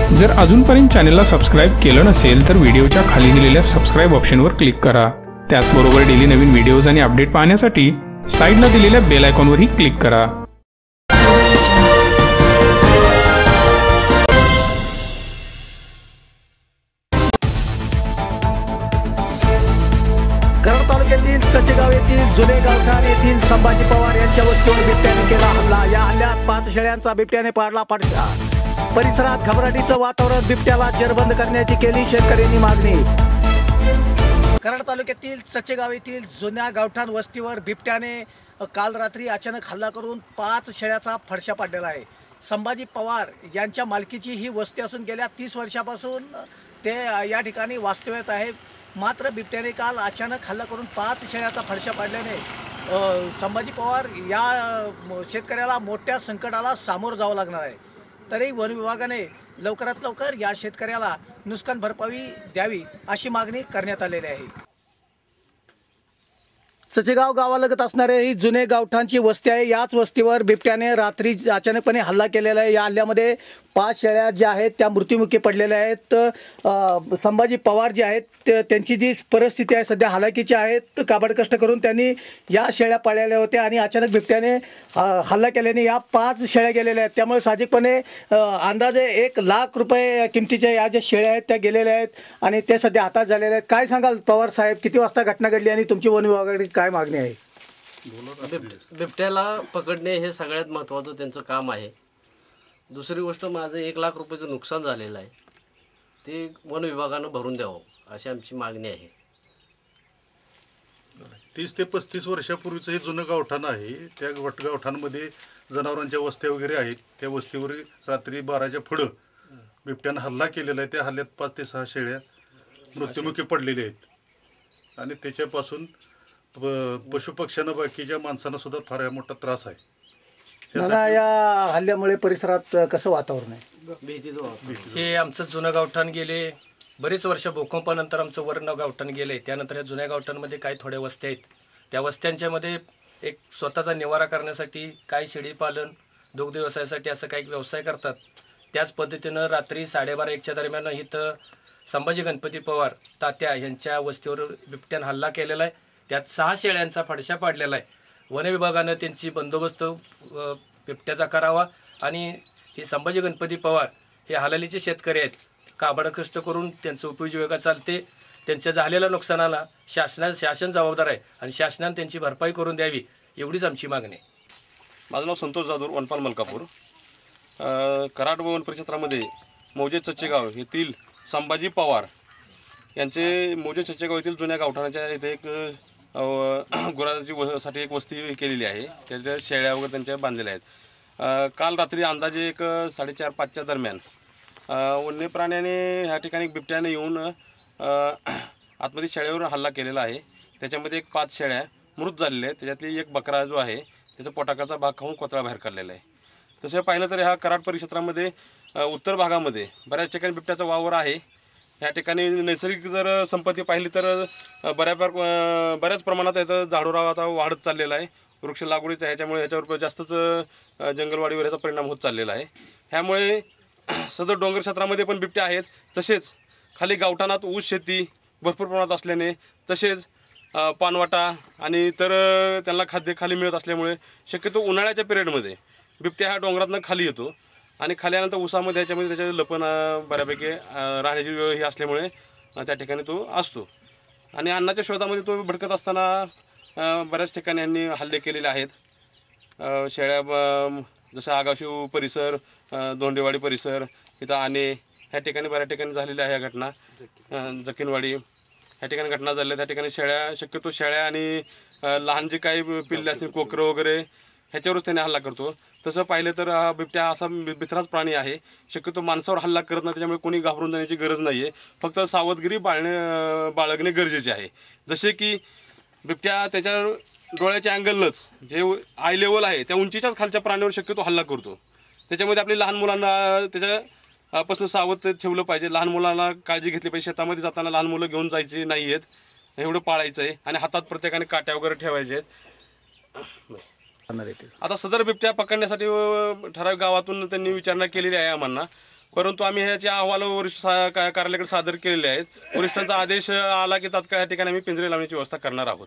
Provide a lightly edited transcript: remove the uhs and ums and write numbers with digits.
जर अजूनपर्यंत चॅनलला सबस्क्राईब केलं नसेल तर व्हिडिओच्या खाली दिलेल्या सबस्क्राईब ऑप्शनवर क्लिक करा। त्याचबरोबर डेली नवीन व्हिडिओज आणि अपडेट पाहण्यासाठी साईडला दिलेल्या बेल आयकॉनवरही क्लिक करा। कराड तालुक्यातील सचेगाव येथील जुने गावठाण येथील संभाजी पवार यांच्या वस्तीवर बिबट्याने केला हल्ला। या हल्ल्यात 5 शेळ्यांचा बिबट्याने पाडला फटका। परिसरात घबराटीचं वातावरण, बिबट्याला जेरबंद करण्याची केली शेतकऱ्यांनी मागणी। कराड तालुक्यातील सचेगाव येथील जुन्या गावठाण वस्तीवर बिबट्याने काल रात्री अचानक हल्ला करून 5 शेळ्याचा फडशा पाडलेला आहे। संभाजी पवार यांच्या मालकीची ही वस्ती असून गेल्या 30 वर्षापासून ते या ठिकाणी वास्तव्यात आहे। मात्र बिबट्याने काल अचानक हल्ला करून 5 शेळ्याचा फडशा पाडल्याने संभाजी पवार या शेतकऱ्याला मोठ्या संकटाला सामोरं जावं लागणार आहे। तरी वन विभागाने लवकरात लवकर या शेतकऱ्याला नुकसान भरपाई द्यावी अशी मागणी करण्यात आलेली आहे। सचेगाव गावालगत असणारे ही जुने गावठाणची वस्ती आहे। याच वस्तीवर बिबट्याने रात्री अचानकपणे हल्ला केलेला आहे। या हल्ल्यामध्ये 5 शेळ्या ज्या आहेत त्या मृत्युमुखी पडलेल्या आहेत। संभाजी पवार जे आहेत त्यांची जी परिस्थिती आहे सध्या हलाखीची आहे। काबाड कष्ट करून त्यांनी या शेळ्या पाळलेल्या होत्या आणि अचानक बिबट्याने हल्ला केल्याने या 5 शेळ्या गेलेल्या आहेत। त्यामुळे साहजिकपणे अंदाजे 1 लाख रुपये किमतीच्या या ज्या शेळ्या आहेत त्या गेलेल्या आहेत आणि ते सध्या हातात झालेल्या आहेत। काय सांगाल पवार साहेब, किती वाजता घटना घडली आणि तुमची वन विभागाकडे काय मागणी आहे? बिबट्याला पकडणे हे सगळ्यात महत्त्वाचं त्यांचं काम आहे। दुसरी गोष्ट, माझं 1 लाख रुपयाचं नुकसान झालेलं आहे, ते वन विभागानं भरून द्यावं अशी आमची मागणी आहे। 30 ते 35 वर्षापूर्वीचं हे जुनं गावठाण आहे। त्या गावठाणमध्ये जनावरांच्या वस्त्या वगैरे आहेत। त्या वस्तीवर रात्री 12च्या पुढं बिबट्यानं हल्ला केलेला आहे। त्या हल्ल्यात 5 ते 6 शेळ्या मृत्युमुखी पडलेल्या आहेत आणि त्याच्यापासून पशुपक्ष्यांना, बाकीच्या माणसांना सुद्धा फार मोठा त्रास आहे। या हल्ल्यामुळे परिसरात कसं वातावरण आहे? हे आमचं जुनं गावठाण गेले बरेच वर्ष भूकंपानंतर आमचं वर्ण गावठाण गेले। त्यानंतर या जुन्या गावठाणमध्ये काही थोड्या वस्त्या आहेत। त्या वस्त्यांच्यामध्ये एक स्वतःचा निवारा करण्यासाठी काही शेळी पालन, दुग्ध व्यवसायासाठी असं काही व्यवसाय करतात। त्याच पद्धतीनं रात्री 12:30-1च्या दरम्यान इथं संभाजी गणपती पवार तात्या यांच्या वस्तीवर बिबट्यानं हल्ला केलेला आहे। त्यात 6 शेळ्यांचा फडशा पाडलेला आहे। वन विभागानं त्यांची बंदोबस्त बिबट्याचा करावा आणि हे संभाजी गणपती पवार हे हलालीचे शेतकरी आहेत। काबाड कष्ट करून त्यांचं उपजीविका चालते। त्यांच्या झालेल्या नुकसानाला शासन जबाबदार आहे आणि शासनाने त्यांची भरपाई करून द्यावी एवढीच आमची मागणी आहे। माझं नाव संतोष जाधव, वनपाल मलकापूर। कराड वन परिक्षेत्रामध्ये मौजे चचेगाव येथील संभाजी पवार यांचे मौजे चचेगाव येथील जुन्या गावठाणाच्या इथे एक गुरांसाठी एक वस्ती केलेली आहे। त्याच्या शेळ्या वगैरे त्यांच्या बांधलेल्या आहेत। काल रात्री अंदाजे एक 4:30-5च्या दरम्यान वन्य प्राण्याने ह्या ठिकाणी बिबट्याने येऊन आतमध्ये शेळ्यावर हल्ला केलेला आहे। त्याच्यामध्ये 5 शेळ्या मृत झालेल्या आहेत। त्याच्यातली एक बकरा जो आहे त्याचा पोटाकाचा भाग खाऊन कोतळा बाहेर काढलेला आहे। तसं पाहिलं तर ह्या कराड परिक्षेत्रामध्ये उत्तर भागामध्ये बऱ्याच ठिकाणी बिबट्याचा वावर आहे। ह्या ठिकाणी नैसर्गिक जर संपत्ती पाहिली तर बऱ्याच प्रमाणात याचं झाडोराव आता वाढत चाललेला आहे। वृक्ष लागवडीचा ह्याच्यामुळे ह्याच्यावर जास्तच जंगलवाडीवर याचा परिणाम होत चाललेला आहे। ह्यामुळे सदर डोंगर क्षेत्रामध्ये पण बिबट्या आहेत। तसेच खाली गावठाणात ऊस शेती भरपूर प्रमाणात असल्याने, तसेच पानवाटा आणि तर त्यांना खाद्य खाली मिळत असल्यामुळे शक्यतो उन्हाळ्याच्या पिरियडमध्ये बिबट्या ह्या डोंगरातनं खाली येतो आणि खाली आल्यानंतर ऊसामध्ये ह्याच्यामध्ये त्याच्या लपण बऱ्यापैकी राहण्याची हे असल्यामुळे त्या ठिकाणी तो असतो आणि अन्नाच्या शोधामध्ये तो भटकत असताना बऱ्याच ठिकाणी यांनी हल्ले केलेले आहेत। शेळ्या जसं आगाशिव परिसर, दोंडेवाडी परिसर, इथं आणे ह्या ठिकाणी बऱ्याच ठिकाणी झालेल्या ह्या घटना, जखीनवाडी ह्या ठिकाणी घटना झाल्या। त्या ठिकाणी शक्यतो शेळ्या आणि लहान जे काही पिल्ले असतील, कोकरं वगैरे ह्याच्यावरच त्याने हल्ला करतो। तसं पाहिलं तर हा बिबट्या असा बिथराच प्राणी आहे। शक्यतो माणसावर हल्ला करत नाही, त्याच्यामुळे कोणी घाबरून जाण्याची गरज नाही आहे। फक्त सावधगिरी बाळगणे गरजेचे आहे। जसे की बिबट्या त्याच्या डोळ्याच्या अँगलनंच जे आय लेवल आहे त्या उंचीच्याच खालच्या प्राण्यावर शक्यतो हल्ला करतो। त्याच्यामध्ये आपली लहान मुलांना त्याच्यापासून सावध ठेवलं पाहिजे। लहान मुलांना काळजी घेतली पाहिजे। शेतामध्ये जाताना लहान मुलं घेऊन जायची नाही आहेत, एवढं पाळायचं आहे आणि हातात प्रत्येकाने काट्या वगैरे ठेवायचे आहेत। आता सदर बिबट्या पकडण्यासाठी ठराविक गावातून त्यांनी विचारणा केलेली आहे आम्हाला। परंतु आम्ही ह्याचे अहवाल कार्यालयाकडे सादर केलेले आहेत. वरिष्ठांचा आदेश आला की तात्काळ या ठिकाणी आम्ही पिंजरे लावण्याची व्यवस्था करणार आहोत.